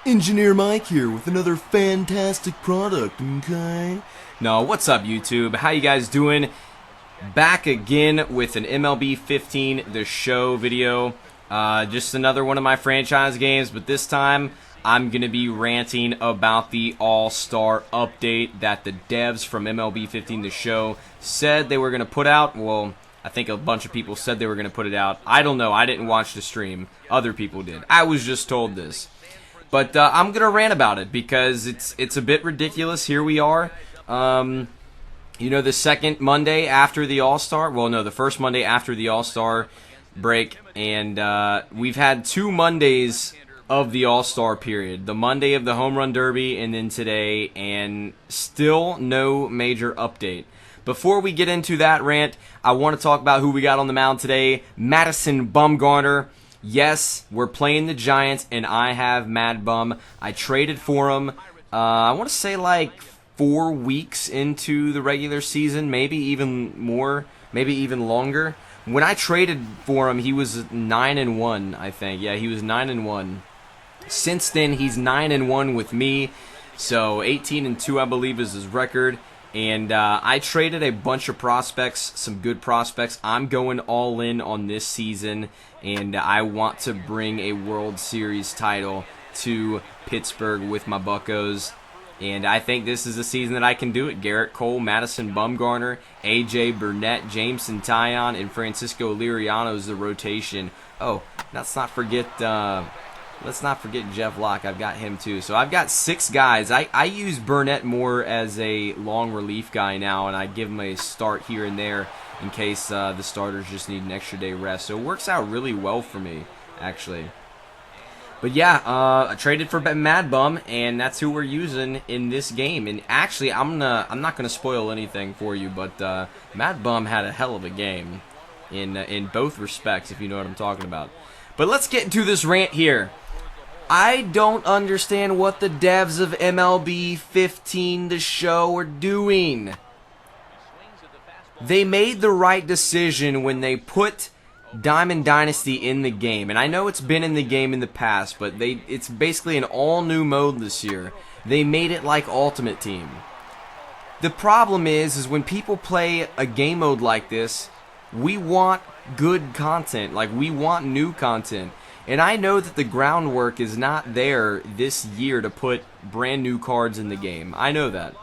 Engineer Mike here with another fantastic product, okay? No, what's up YouTube? How you guys doing? Back again with an MLB 15 The Show video. Just another one of my franchise games, but this time I'm going to be ranting about the All-Star update that the devs from MLB 15 The Show said they were going to put out. Well, I think a bunch of people said they were going to put it out. I don't know. I didn't watch the stream. Other people did. I was just told this. But I'm going to rant about it because it's a bit ridiculous. Here we are. You know, the second Monday after the All-Star. Well, no, the first Monday after the All-Star break. And we've had 2 Mondays of the All-Star period. The Monday of the Home Run Derby and then today. And still no major update. Before we get into that rant, I want to talk about who we got on the mound today. Madison Bumgarner. Yes, we're playing the Giants, and I have Mad Bum. I traded for him, I want to say like 4 weeks into the regular season, maybe even more, maybe even longer. When I traded for him, he was 9-1, I think. Yeah, he was 9-1. Since then, he's 9-1 with me, so 18-2, I believe, is his record. And I traded a bunch of prospects, some good prospects. I'm going all in on this season, and I want to bring a World Series title to Pittsburgh with my Buccos. And I think this is the season that I can do it. Garrett Cole, Madison Bumgarner, A.J. Burnett, Jameson Taillon, and Francisco Liriano is the rotation. Oh, let's not forget Jeff Locke. I've got him too. So I've got 6 guys. I use Burnett more as a long relief guy now, and I give him a start here and there in case the starters just need an extra day rest. So it works out really well for me, actually. But yeah, I traded for Mad Bum, and that's who we're using in this game. And actually, I'm not gonna spoil anything for you, but Mad Bum had a hell of a game in both respects, if you know what I'm talking about. But let's get into this rant here. I don't understand what the devs of MLB 15 The Show are doing. They made the right decision when they put Diamond Dynasty in the game. And I know it's been in the game in the past, but it's basically an all-new mode this year. They made it like Ultimate Team. The problem is when people play a game mode like this, we want good content. Like, we want new content. And I know that the groundwork is not there this year to put brand new cards in the game. I know that.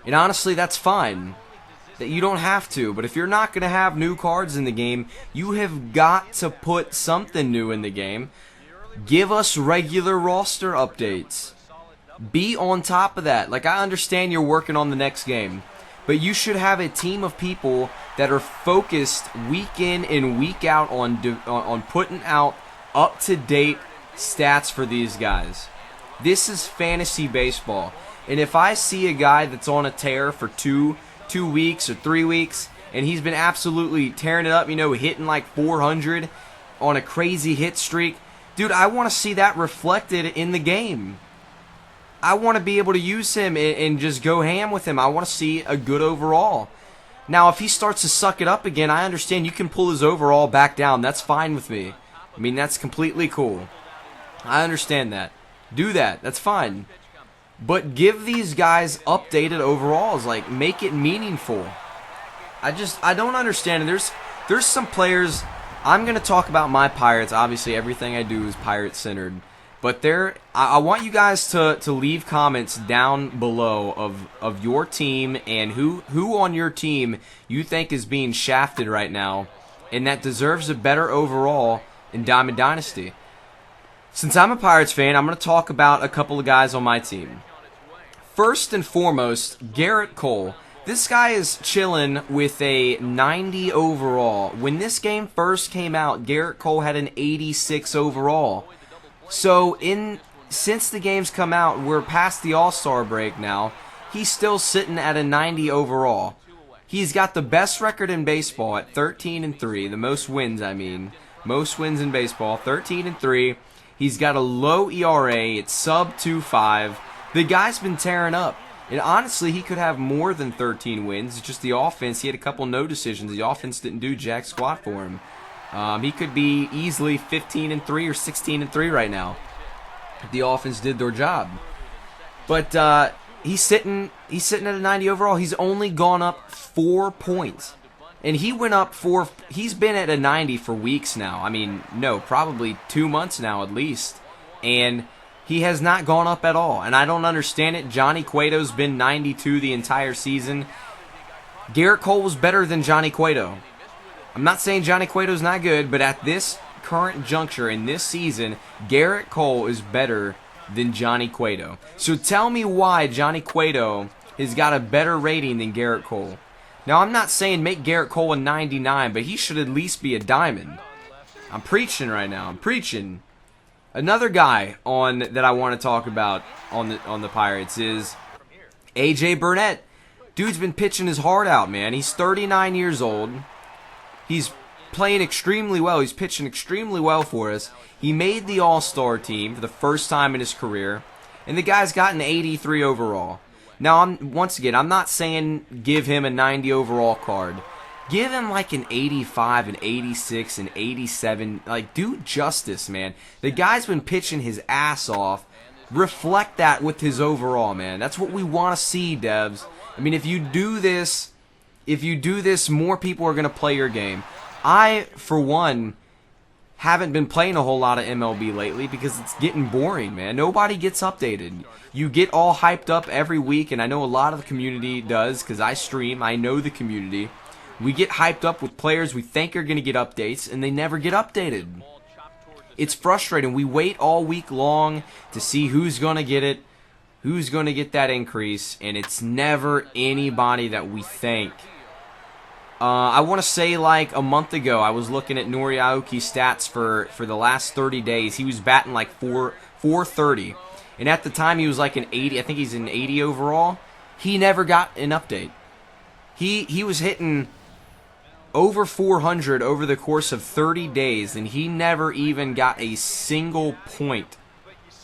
And honestly, that's fine. That you don't have to. But if you're not going to have new cards in the game, you have got to put something new in the game. Give us regular roster updates. Be on top of that. Like, I understand you're working on the next game, but you should have a team of people that are focused week in and week out on putting out up-to-date stats for these guys. This is fantasy baseball. And if I see a guy that's on a tear for two weeks or 3 weeks, and he's been absolutely tearing it up, you know, hitting like 400 on a crazy hit streak, dude, I want to see that reflected in the game. I want to be able to use him and just go ham with him. I want to see a good overall. Now, if he starts to suck it up again, I understand you can pull his overall back down. That's fine with me. I mean, that's completely cool. I understand that. Do that. That's fine. But give these guys updated overalls. Like, make it meaningful. I don't understand. There's some players. I'm going to talk about my Pirates. Obviously, everything I do is Pirate-centered. But I want you guys to leave comments down below of your team and who on your team you think is being shafted right now and that deserves a better overall in Diamond Dynasty. Since I'm a Pirates fan, I'm going to talk about a couple of guys on my team. First and foremost, Garrett Cole. This guy is chilling with a 90 overall. When this game first came out, Garrett Cole had an 86 overall. So since the game's come out, we're past the All-Star break now. He's still sitting at a 90 overall. He's got the best record in baseball at 13-3. The most wins, I mean. Most wins in baseball, 13-3. He's got a low ERA. It's sub 2.5. The guy's been tearing up. And honestly, he could have more than 13 wins. It's just the offense. He had a couple no decisions. The offense didn't do jack squat for him. He could be easily 15-3 or 16-3 right now. if the offense did their job. But he's sitting at a 90 overall. He's only gone up 4 points. And he went up 4. He's been at a 90 for weeks now. I mean, no, probably 2 months now at least. And he has not gone up at all. And I don't understand it. Johnny Cueto's been 92 the entire season. Garrett Cole was better than Johnny Cueto. I'm not saying Johnny Cueto's not good, but at this current juncture in this season, Garrett Cole is better than Johnny Cueto. So tell me why Johnny Cueto has got a better rating than Garrett Cole. Now, I'm not saying make Garrett Cole a 99, but he should at least be a diamond. I'm preaching right now. I'm preaching. Another guy that I want to talk about on the Pirates is AJ Burnett. Dude's been pitching his heart out, man. He's 39 years old. He's playing extremely well. He's pitching extremely well for us. He made the All-Star team for the first time in his career, and the guy's got an 83 overall. Now, once again, I'm not saying give him a 90 overall card. Give him like an 85, an 86, an 87. Like, do justice, man. The guy's been pitching his ass off. Reflect that with his overall, man. That's what we want to see, Devs. I mean, if you do this, more people are going to play your game. I, for one, haven't been playing a whole lot of MLB lately because it's getting boring, man. Nobody gets updated. You get all hyped up every week, and I know a lot of the community does because I stream. I know the community. We get hyped up with players we think are going to get updates, and they never get updated. It's frustrating. We wait all week long to see who's going to get it, who's going to get that increase, and it's never anybody that we think. I want to say like a month ago, I was looking at Nori Aoki's stats for the last 30 days. He was batting like 430. And at the time, he was like an 80. I think he's an 80 overall. He never got an update. He was hitting over 400 over the course of 30 days, and he never even got a single point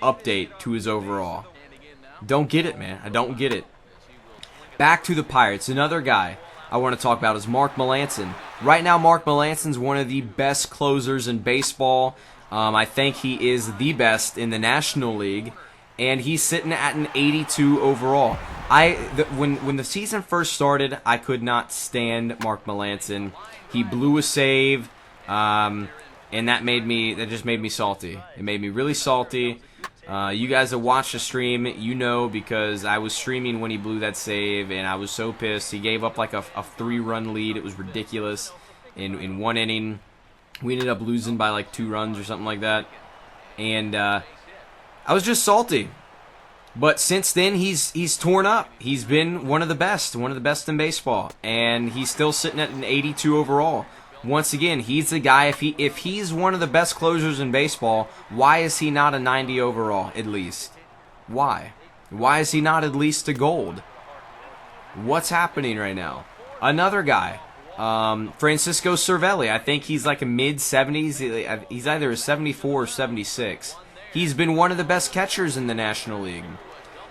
update to his overall. Don't get it, man. I don't get it. Back to the Pirates. Another guy I want to talk about is Mark Melancon. Right now, Mark Melanson's one of the best closers in baseball. I think he is the best in the National League, and he's sitting at an 82 overall. When the season first started, I could not stand Mark Melancon. He blew a save, and that just made me salty. It made me really salty. You guys that watched the stream, you know, because I was streaming when he blew that save, and I was so pissed. He gave up like a 3-run lead. It was ridiculous. In one inning, we ended up losing by like 2 runs or something like that. And I was just salty. But since then, he's torn up. He's been one of the best in baseball, and he's still sitting at an 82 overall. Once again, he's the guy. If he's one of the best closers in baseball, why is he not a 90 overall at least? Why? Why is he not at least a gold? What's happening right now? Another guy, Francisco Cervelli. I think he's like a mid-70s. He's either a 74 or 76. He's been one of the best catchers in the National League.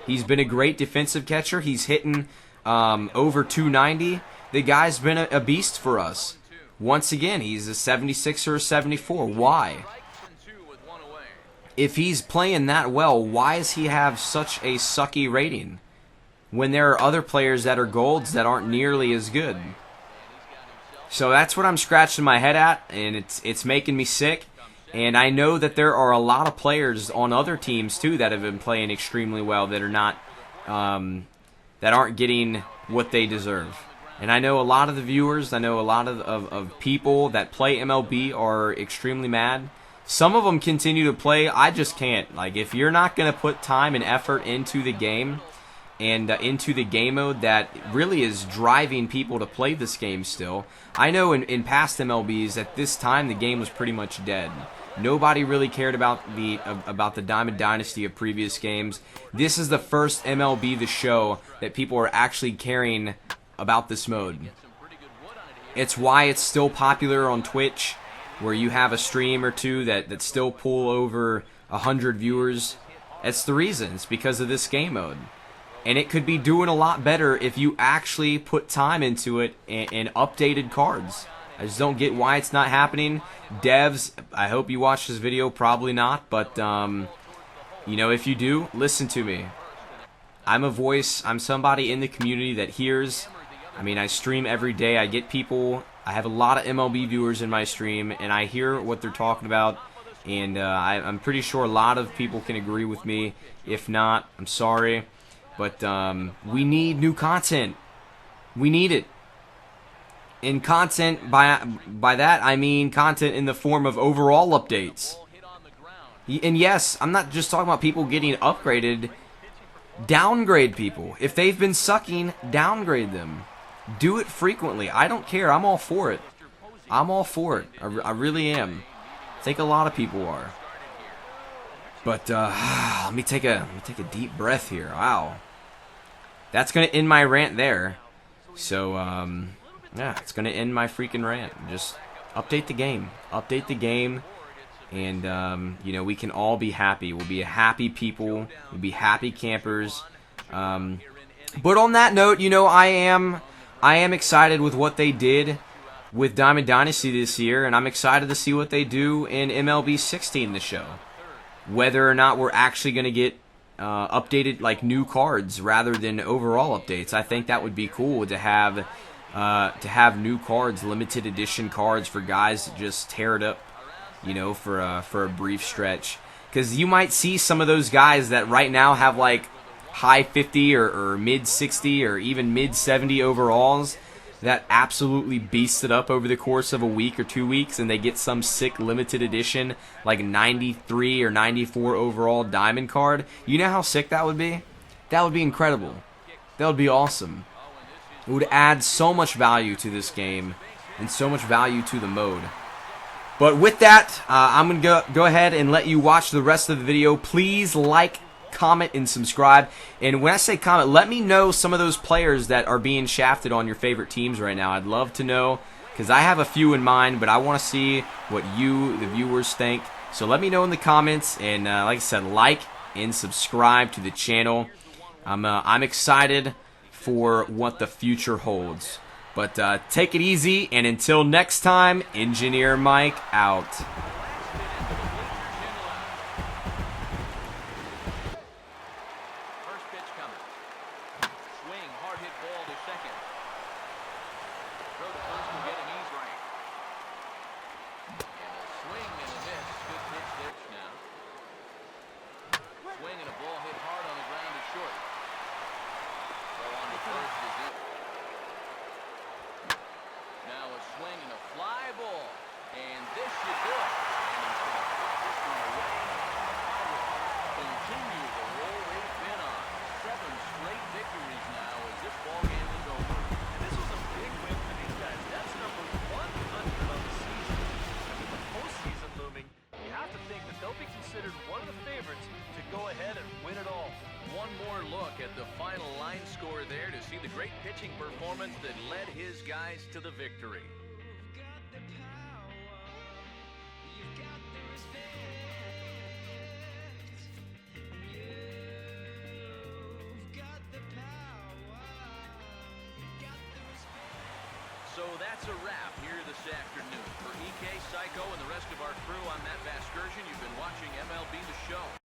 He's been a great defensive catcher. He's hitting over 290. The guy's been a beast for us. Once again, he's a 76 or a 74. Why? If he's playing that well, why does he have such a sucky rating when there are other players that are golds that aren't nearly as good? So that's what I'm scratching my head at, and it's making me sick. And I know that there are a lot of players on other teams too that have been playing extremely well that are not that aren't getting what they deserve. And I know a lot of the viewers, I know a lot of people that play MLB are extremely mad. Some of them continue to play. I just can't. Like, if you're not going to put time and effort into the game and into the game mode that really is driving people to play this game still. I know in past MLBs at this time the game was pretty much dead. Nobody really cared about the Diamond Dynasty of previous games. This is the first MLB The Show that people are actually caring about this mode. It's why it's still popular on Twitch, where you have a stream or two that still pull over 100 viewers. It's the reason. It's because of this game mode. And it could be doing a lot better if you actually put time into it and updated cards. I just don't get why it's not happening. Devs, I hope you watched this video. Probably not, but You know, if you do, listen to me. I'm a voice. I'm somebody in the community that hears. I mean, I stream every day. I get people. I have a lot of MLB viewers in my stream, and I hear what they're talking about. And I'm pretty sure a lot of people can agree with me. If not, I'm sorry. But we need new content. We need it. And content, by that, I mean content in the form of overall updates. And yes, I'm not just talking about people getting upgraded. Downgrade people. If they've been sucking, downgrade them. Do it frequently. I don't care. I'm all for it. I'm all for it. I really am. I think a lot of people are. But let me take a deep breath here. Wow. That's gonna end my rant there. So yeah, it's gonna end my freaking rant. Just update the game. Update the game. And you know, we can all be happy. We'll be a happy people. We'll be happy campers. But on that note, you know, I am excited with what they did with Diamond Dynasty this year, and I'm excited to see what they do in MLB 16 this show. Whether or not we're actually going to get updated, like, new cards rather than overall updates. I think that would be cool to have new cards, limited edition cards for guys to just tear it up, you know, for a brief stretch. Because you might see some of those guys that right now have like high 50 or mid 60 or even mid 70 overalls that absolutely beast it up over the course of a week or 2 weeks, and they get some sick limited edition like 93 or 94 overall diamond card. You know how sick that would be? That would be incredible. That would be awesome. It would add so much value to this game and so much value to the mode. But with that, I'm going to go ahead and let you watch the rest of the video. Please like, comment, and subscribe. And when I say comment, let me know some of those players that are being shafted on your favorite teams right now. I'd love to know, because I have a few in mind, but I want to see what you, the viewers, think. So let me know in the comments. And like I said, like and subscribe to the channel. I'm excited for what the future holds. But take it easy, and until next time, Engineer Mike out. First pitch coming. Swing, hard hit ball to second. Throw to first will get him ease right. And a swing and a miss. Good pitch there now. Swing and a ball hit hard on the ground to short. Throw on to first is in. Now a swing and a fly ball. And this should do it. And he's going to put this one away. Continue the roll they've been on. 7 straight victories now as this ball game is over. And this was a big win for these guys. That's number 100 of the season. And with the postseason looming, you have to think that they'll be considered one of the favorites to go ahead and win it all. One more look at the final line score there to see the great pitching performance that led his guys to the victory. So that's a wrap here this afternoon. For EK, Psycho, and the rest of our crew on that Vascursion, you've been watching MLB The Show.